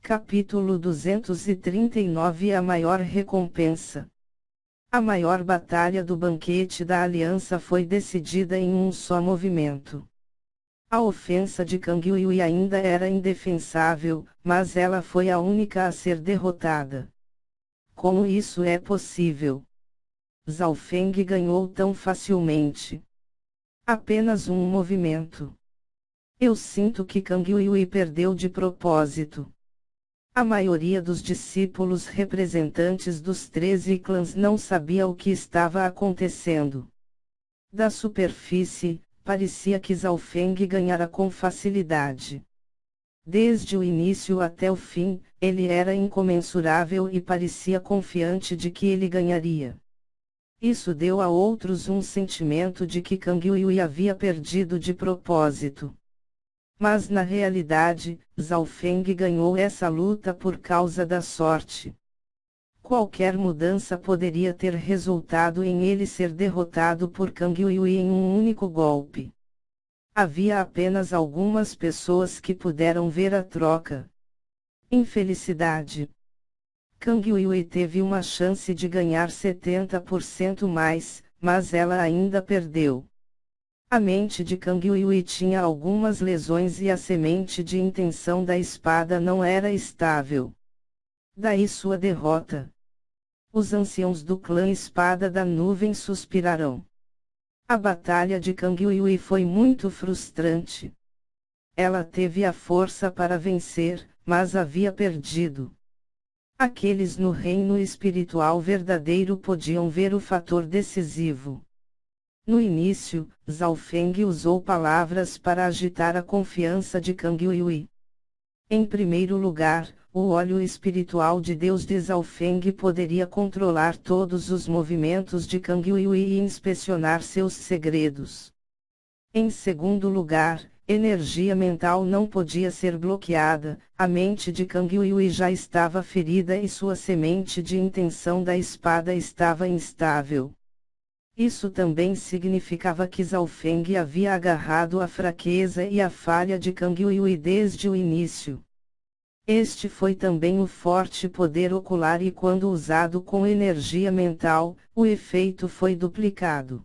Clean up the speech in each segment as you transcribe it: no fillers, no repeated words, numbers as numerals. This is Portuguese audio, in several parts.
Capítulo 239 A maior recompensa. A maior batalha do banquete da aliança foi decidida em um só movimento. A ofensa de Kang Yui ainda era indefensável, mas ela foi a única a ser derrotada. Como isso é possível? Zhao Feng ganhou tão facilmente. Apenas um movimento. Eu sinto que Kang Yui perdeu de propósito. A maioria dos discípulos representantes dos 13 clãs não sabia o que estava acontecendo. Da superfície, parecia que Zhao Feng ganhara com facilidade. Desde o início até o fim, ele era incomensurável e parecia confiante de que ele ganharia. Isso deu a outros um sentimento de que Kang Yui havia perdido de propósito. Mas na realidade, Zhao Feng ganhou essa luta por causa da sorte. Qualquer mudança poderia ter resultado em ele ser derrotado por Kang Yui em um único golpe. Havia apenas algumas pessoas que puderam ver a troca. Infelicidade. Kang Yui teve uma chance de ganhar 70% mais, mas ela ainda perdeu. A mente de Kang Yui tinha algumas lesões e a semente de intenção da espada não era estável. Daí sua derrota. Os anciãos do clã Espada da Nuvem suspirarão. A batalha de Kang Yui foi muito frustrante. Ela teve a força para vencer, mas havia perdido. Aqueles no reino espiritual verdadeiro podiam ver o fator decisivo. No início, Zhao Feng usou palavras para agitar a confiança de Kang Yui. Em primeiro lugar, o olho espiritual de Deus de Zhao Feng poderia controlar todos os movimentos de Kang Yui e inspecionar seus segredos. Em segundo lugar, energia mental não podia ser bloqueada, a mente de Kang Yui já estava ferida e sua semente de intenção da espada estava instável. Isso também significava que Zhao Feng havia agarrado a fraqueza e a falha de Kang Yui desde o início. Este foi também o forte poder ocular e quando usado com energia mental, o efeito foi duplicado.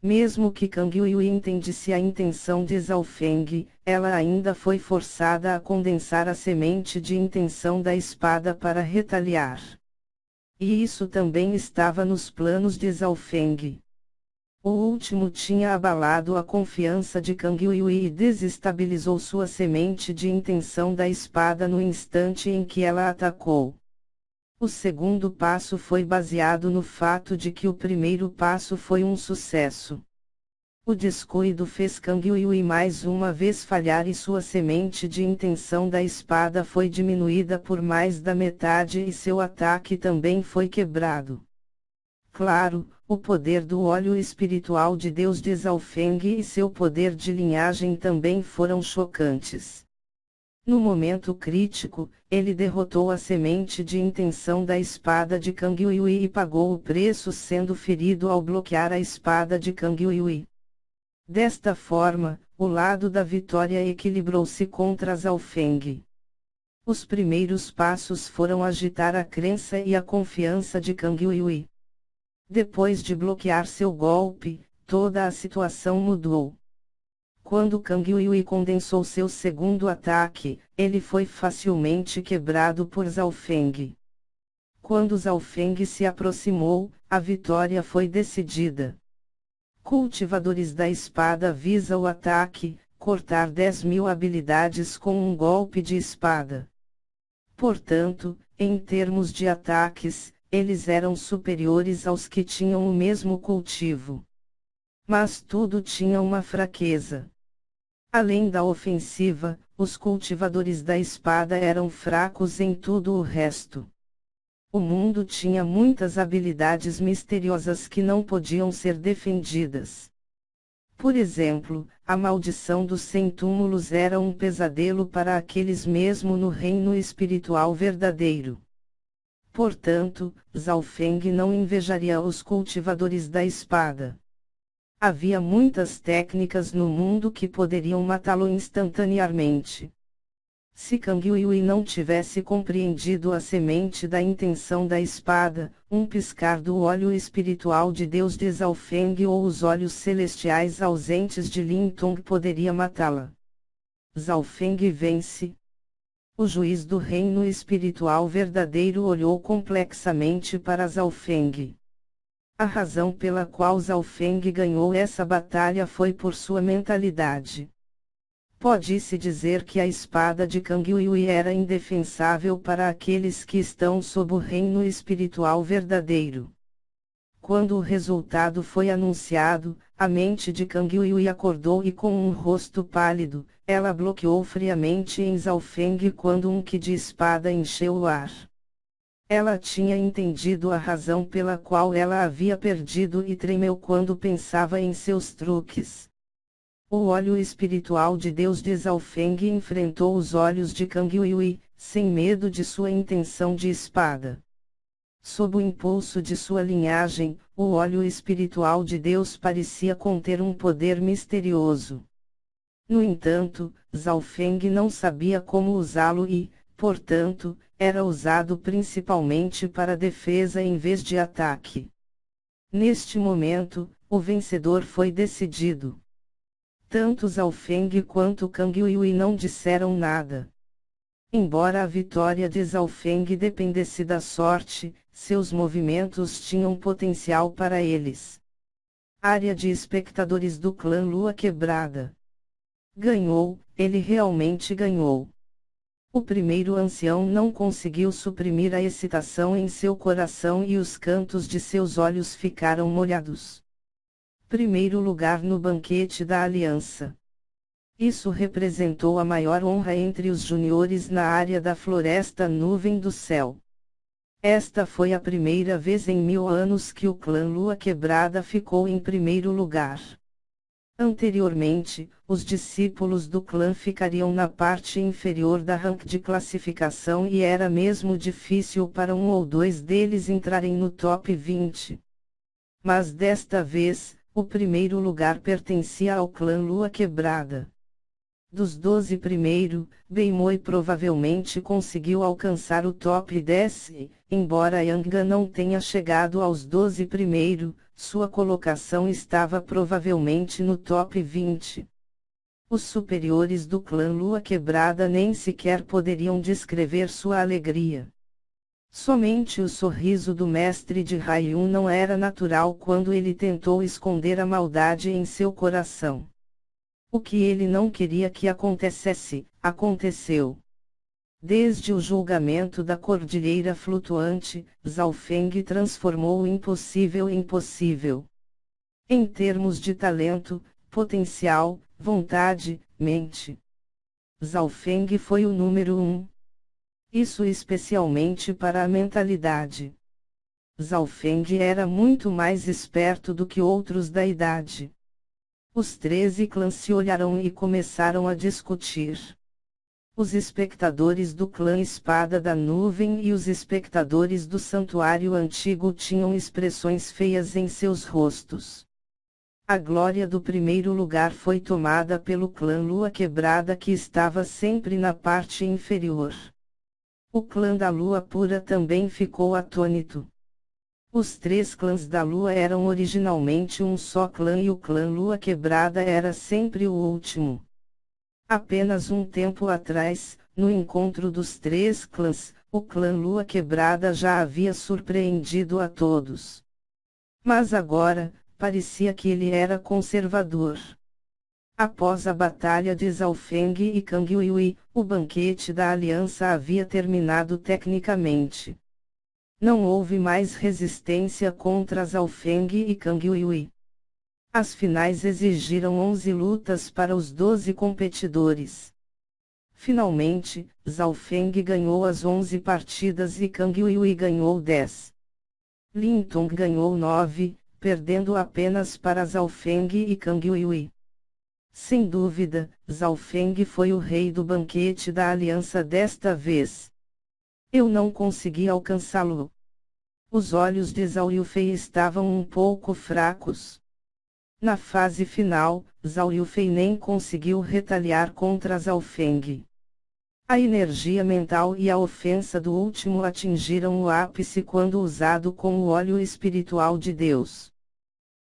Mesmo que Kang Yui entendesse a intenção de Zhao Feng, ela ainda foi forçada a condensar a semente de intenção da espada para retaliar. E isso também estava nos planos de Zhao Feng. O último tinha abalado a confiança de Kang Yui e desestabilizou sua semente de intenção da espada no instante em que ela atacou. O segundo passo foi baseado no fato de que o primeiro passo foi um sucesso. O descuido fez Kang Yui mais uma vez falhar e sua semente de intenção da espada foi diminuída por mais da metade e seu ataque também foi quebrado. Claro, o poder do óleo espiritual de Deus de Zhao Feng e seu poder de linhagem também foram chocantes. No momento crítico, ele derrotou a semente de intenção da espada de Kang Yui e pagou o preço sendo ferido ao bloquear a espada de Kang Yui. Desta forma, o lado da vitória equilibrou-se contra Zhao Feng. Os primeiros passos foram agitar a crença e a confiança de Kang Yui. Depois de bloquear seu golpe, toda a situação mudou. Quando Kang Yui condensou seu segundo ataque, ele foi facilmente quebrado por Zhao Feng. Quando Zhao Feng se aproximou, a vitória foi decidida. Cultivadores da espada visa o ataque, cortar 10.000 habilidades com um golpe de espada. Portanto, em termos de ataques, eles eram superiores aos que tinham o mesmo cultivo. Mas tudo tinha uma fraqueza. Além da ofensiva, os cultivadores da espada eram fracos em tudo o resto. O mundo tinha muitas habilidades misteriosas que não podiam ser defendidas. Por exemplo, a maldição dos 100 túmulos era um pesadelo para aqueles mesmo no reino espiritual verdadeiro. Portanto, Zhao Feng não invejaria os cultivadores da espada. Havia muitas técnicas no mundo que poderiam matá-lo instantaneamente. Se Kang Yuyi não tivesse compreendido a semente da intenção da espada, um piscar do olho espiritual de Deus de Zhao Feng ou os olhos celestiais ausentes de Lin Tong poderia matá-la. Zhao Feng vence. O juiz do reino espiritual verdadeiro olhou complexamente para Zhao Feng. A razão pela qual Zhao Feng ganhou essa batalha foi por sua mentalidade. Pode-se dizer que a espada de Kang Yuyi era indefensável para aqueles que estão sob o reino espiritual verdadeiro. Quando o resultado foi anunciado, a mente de Kang Yuyi acordou e com um rosto pálido, ela bloqueou friamente em Zhao Feng quando um ki de espada encheu o ar. Ela tinha entendido a razão pela qual ela havia perdido e tremeu quando pensava em seus truques. O olho espiritual de Deus de Zhao Feng enfrentou os olhos de Kang Yuyi, sem medo de sua intenção de espada. Sob o impulso de sua linhagem, o olho espiritual de Deus parecia conter um poder misterioso. No entanto, Zhao Feng não sabia como usá-lo e, portanto, era usado principalmente para defesa em vez de ataque. Neste momento, o vencedor foi decidido. Tanto Zhao Feng quanto Kang Yuyi não disseram nada. Embora a vitória de Zhao Feng dependesse da sorte, seus movimentos tinham potencial para eles. Área de espectadores do clã Lua Quebrada. Ganhou, ele realmente ganhou. O primeiro ancião não conseguiu suprimir a excitação em seu coração e os cantos de seus olhos ficaram molhados. Primeiro lugar no banquete da aliança. Isso representou a maior honra entre os juniores na área da floresta nuvem do céu. Esta foi a primeira vez em 1000 anos que o clã Lua Quebrada ficou em primeiro lugar. Anteriormente, os discípulos do clã ficariam na parte inferior da rank de classificação e era mesmo difícil para um ou dois deles entrarem no top 20. Mas desta vez, o primeiro lugar pertencia ao clã Lua Quebrada. Dos 12 primeiro, Beimoi provavelmente conseguiu alcançar o top 10 e, embora Yanga não tenha chegado aos 12 primeiro, sua colocação estava provavelmente no top 20. Os superiores do clã Lua Quebrada nem sequer poderiam descrever sua alegria. Somente o sorriso do mestre de Raiyun não era natural quando ele tentou esconder a maldade em seu coração. O que ele não queria que acontecesse, aconteceu. Desde o julgamento da Cordilheira Flutuante, Zhao Feng transformou o impossível em possível. Em termos de talento, potencial, vontade, mente. Zhao Feng foi o número 1. Isso especialmente para a mentalidade. Zhao Feng era muito mais esperto do que outros da idade. Os 13 clãs se olharam e começaram a discutir. Os espectadores do clã Espada da Nuvem e os espectadores do Santuário Antigo tinham expressões feias em seus rostos. A glória do primeiro lugar foi tomada pelo clã Lua Quebrada que estava sempre na parte inferior. O clã da Lua Pura também ficou atônito. Os 3 clãs da Lua eram originalmente um só clã e o clã Lua Quebrada era sempre o último. Apenas um tempo atrás, no encontro dos 3 clãs, o clã Lua Quebrada já havia surpreendido a todos. Mas agora, parecia que ele era conservador. Após a batalha de Zhao Feng e Kang Yuyi, o banquete da aliança havia terminado tecnicamente. Não houve mais resistência contra Zhao Feng e Kang Yuyi. As finais exigiram 11 lutas para os 12 competidores. Finalmente, Zhao Feng ganhou as 11 partidas e Kang Yuyi ganhou 10. Lin Tong ganhou 9, perdendo apenas para Zhao Feng e Kang Yuyi. Sem dúvida, Zhao Feng foi o rei do banquete da aliança desta vez. Eu não consegui alcançá-lo. Os olhos de Zhao Yufei estavam um pouco fracos. Na fase final, Zhao Yufei nem conseguiu retaliar contra Zhao Feng. A energia mental e a ofensa do último atingiram o ápice quando usado com o óleo espiritual de Deus.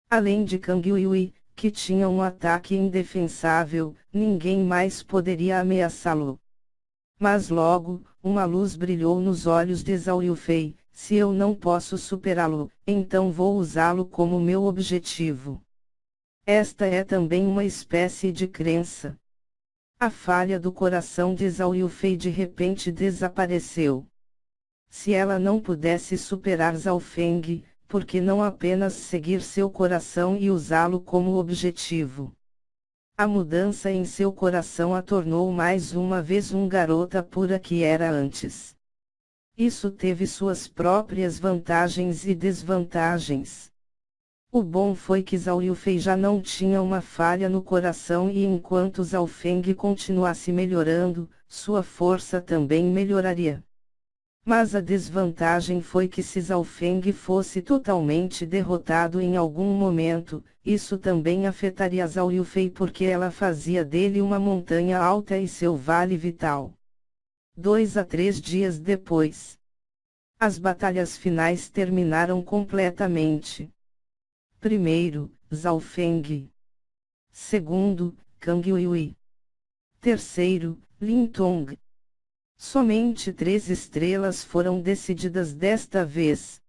Além de Kang Yui, que tinha um ataque indefensável, ninguém mais poderia ameaçá-lo. Mas logo, uma luz brilhou nos olhos de Zhao Yufei. Se eu não posso superá-lo, então vou usá-lo como meu objetivo. Esta é também uma espécie de crença. A falha do coração de Zhao Yufei de repente desapareceu. Se ela não pudesse superar Zhao Feng, por que não apenas seguir seu coração e usá-lo como objetivo? A mudança em seu coração a tornou mais uma vez um garota pura que era antes. Isso teve suas próprias vantagens e desvantagens. O bom foi que Zhao Yufei já não tinha uma falha no coração e enquanto Zhao Feng continuasse melhorando, sua força também melhoraria. Mas a desvantagem foi que se Zhao Feng fosse totalmente derrotado em algum momento, isso também afetaria Zhao Yufei porque ela fazia dele uma montanha alta e seu vale vital. 2 a 3 dias depois, as batalhas finais terminaram completamente. Primeiro, Zhao Feng. Segundo, Kang Yui. Terceiro, Lin Tong. Somente 3 estrelas foram decididas desta vez.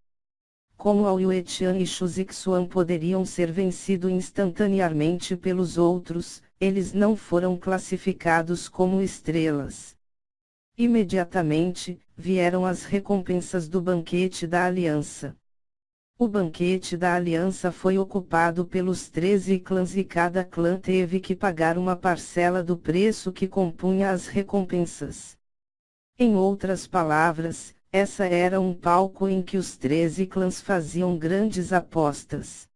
Como Ao Yuetian e Xu Zixuan poderiam ser vencidos instantaneamente pelos outros, eles não foram classificados como estrelas. Imediatamente, vieram as recompensas do banquete da Aliança. O banquete da Aliança foi ocupado pelos 13 clãs e cada clã teve que pagar uma parcela do preço que compunha as recompensas. Em outras palavras, essa era um palco em que os 13 clãs faziam grandes apostas.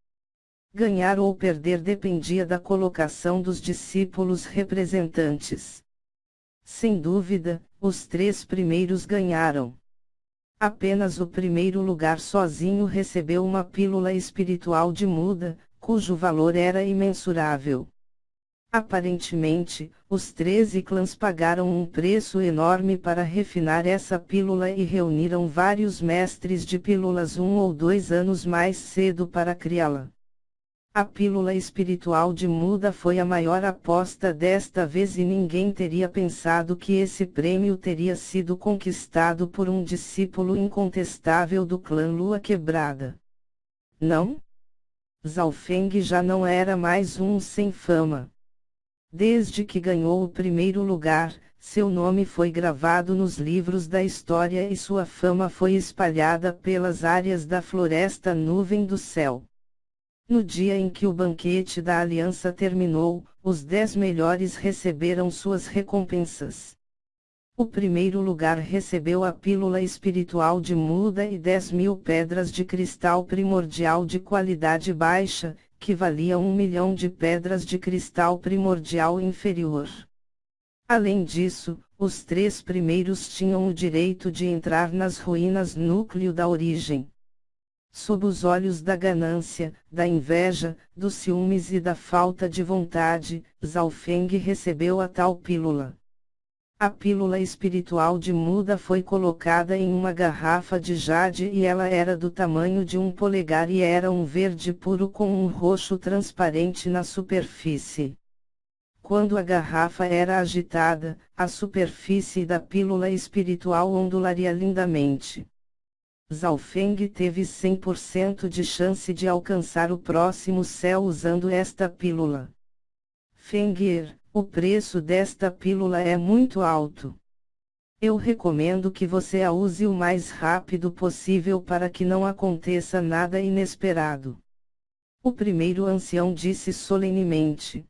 Ganhar ou perder dependia da colocação dos discípulos representantes. Sem dúvida, os 3 primeiros ganharam. Apenas o primeiro lugar sozinho recebeu uma pílula espiritual de muda, cujo valor era imensurável. Aparentemente, os 13 clãs pagaram um preço enorme para refinar essa pílula e reuniram vários mestres de pílulas 1 ou 2 anos mais cedo para criá-la. A pílula espiritual de muda foi a maior aposta desta vez e ninguém teria pensado que esse prêmio teria sido conquistado por um discípulo incontestável do clã Lua Quebrada. Não? Zhao Feng já não era mais um sem fama. Desde que ganhou o primeiro lugar, seu nome foi gravado nos livros da história e sua fama foi espalhada pelas áreas da Floresta Nuvem do Céu. No dia em que o banquete da Aliança terminou, os 10 melhores receberam suas recompensas. O primeiro lugar recebeu a pílula espiritual de muda e 10.000 pedras de cristal primordial de qualidade baixa, que valiam 1 milhão de pedras de cristal primordial inferior. Além disso, os 3 primeiros tinham o direito de entrar nas ruínas núcleo da origem. Sob os olhos da ganância, da inveja, dos ciúmes e da falta de vontade, Zhao Feng recebeu a tal pílula. A pílula espiritual de muda foi colocada em uma garrafa de jade e ela era do tamanho de 1 polegar e era um verde puro com um roxo transparente na superfície. Quando a garrafa era agitada, a superfície da pílula espiritual ondularia lindamente. Zhao Feng teve 100% de chance de alcançar o próximo céu usando esta pílula. Fengir, o preço desta pílula é muito alto. Eu recomendo que você a use o mais rápido possível para que não aconteça nada inesperado. O primeiro ancião disse solenemente.